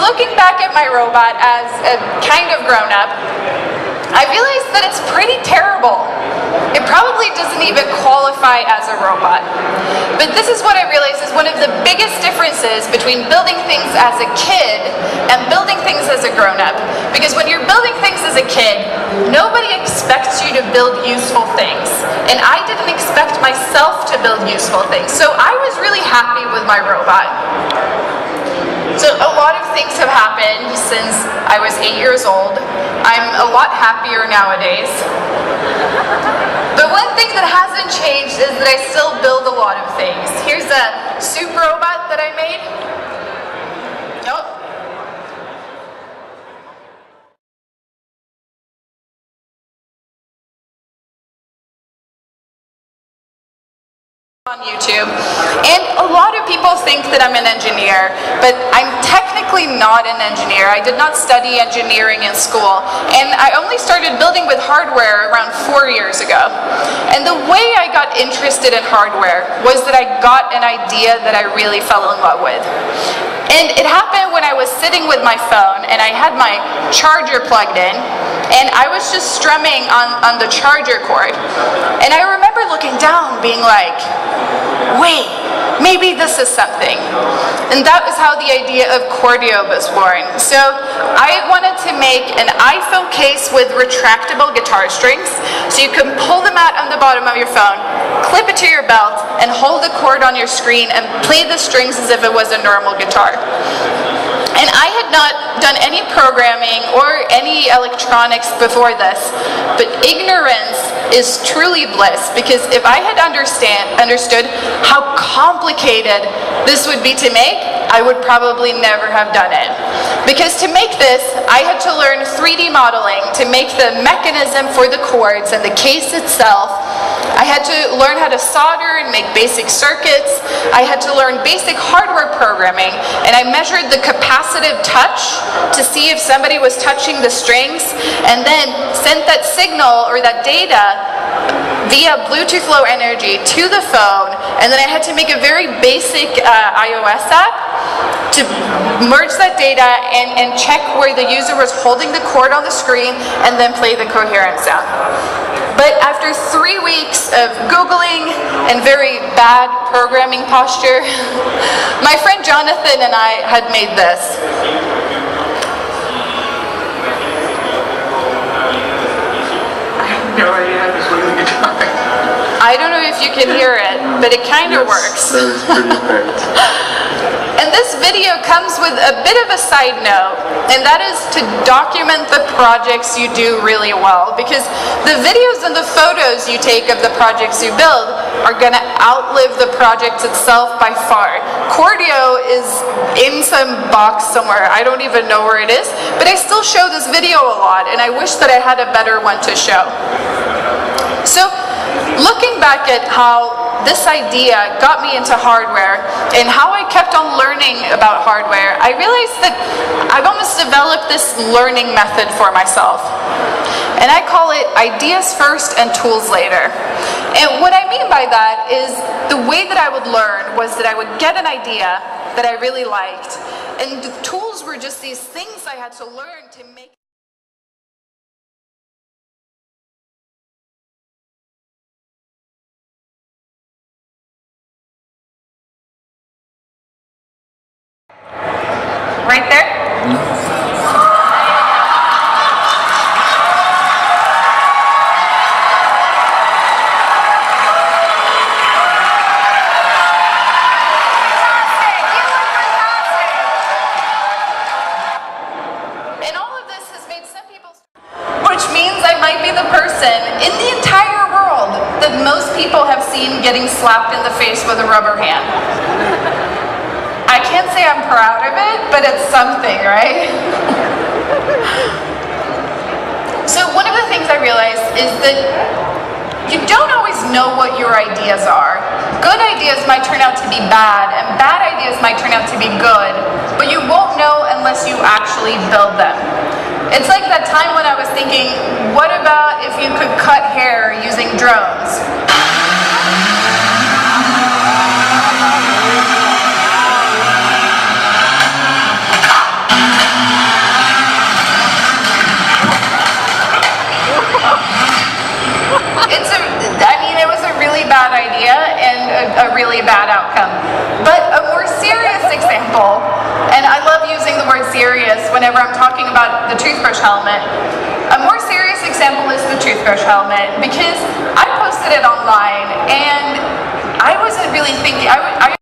looking back at my robot as a kind of grown-up, I realized that it's pretty terrible. It probably doesn't even qualify as a robot. But this is what I realized is one of the biggest differences between building things as a kid and building things as a grown-up. Because when you're building things as a kid, nobody expects you to build useful things. And I didn't expect myself to build useful things. So I was really happy with my robot. So a lot of things have happened since I was 8 years old. I'm a lot happier nowadays. But one thing that hasn't changed is that I still build a lot of things. Here's a soup robot that I made. Oh. On YouTube, and a lot of people think that I'm an engineer, but I'm technically not an engineer. I did not study engineering in school, and I only started building with hardware around 4 years ago. And the way I got interested in hardware was that I got an idea that I really fell in love with. And it happened when I was sitting with my phone and I had my charger plugged in, and I was just strumming on the charger cord. And I remember looking down being like, wait, maybe this is something. And that was how the idea of Cordio was born. So I wanted to make an iPhone case with retractable guitar strings, so you can pull them out on the bottom of your phone, clip it to your belt, and hold the cord on your screen and play the strings as if it was a normal guitar. And I had not done any programming or any electronics before this, but ignorance is truly bliss, because if I had understood how complicated this would be to make, I would probably never have done it. Because to make this, I had to learn 3D modeling to make the mechanism for the cords and the case itself. I had to learn how to solder and make basic circuits. I had to learn basic hardware programming, and I measured the capacitive touch to see if somebody was touching the strings, and then sent that signal or that data via Bluetooth Low Energy to the phone. And then I had to make a very basic iOS app to merge that data and check where the user was holding the cord on the screen, and then play the coherent sound. But after 3 weeks of Googling and very bad programming posture, my friend Jonathan and I had made this. I have no idea how to play the guitar. I don't know if you can hear it, but it kind of works. That was pretty great. And this video comes with a bit of a side note, and that is to document the projects you do really well, because the videos and the photos you take of the projects you build are going to outlive the project itself by far. Cordio is in some box somewhere. I don't even know where it is, but I still show this video a lot, and I wish that I had a better one to show. So, looking back at how this idea got me into hardware and how I kept on learning about hardware, I realized that I've almost developed this learning method for myself. And I call it ideas first and tools later. And what I mean by that is the way that I would learn was that I would get an idea that I really liked, and the tools were just these things I had to learn to make. Right there? And all of this has made some people, which means I might be the person in the entire world that most people have seen getting slapped in the face with a rubber hand. I can't say I'm proud of it, but it's something, right? So one of the things I realized is that you don't always know what your ideas are. Good ideas might turn out to be bad, and bad ideas might turn out to be good, but you won't know unless you actually build them. It's like that time when I was thinking, what about if you could cut hair using drones? whenever I'm talking about the toothbrush helmet. A more serious example is the toothbrush helmet, because I posted it online and I wasn't really thinking, I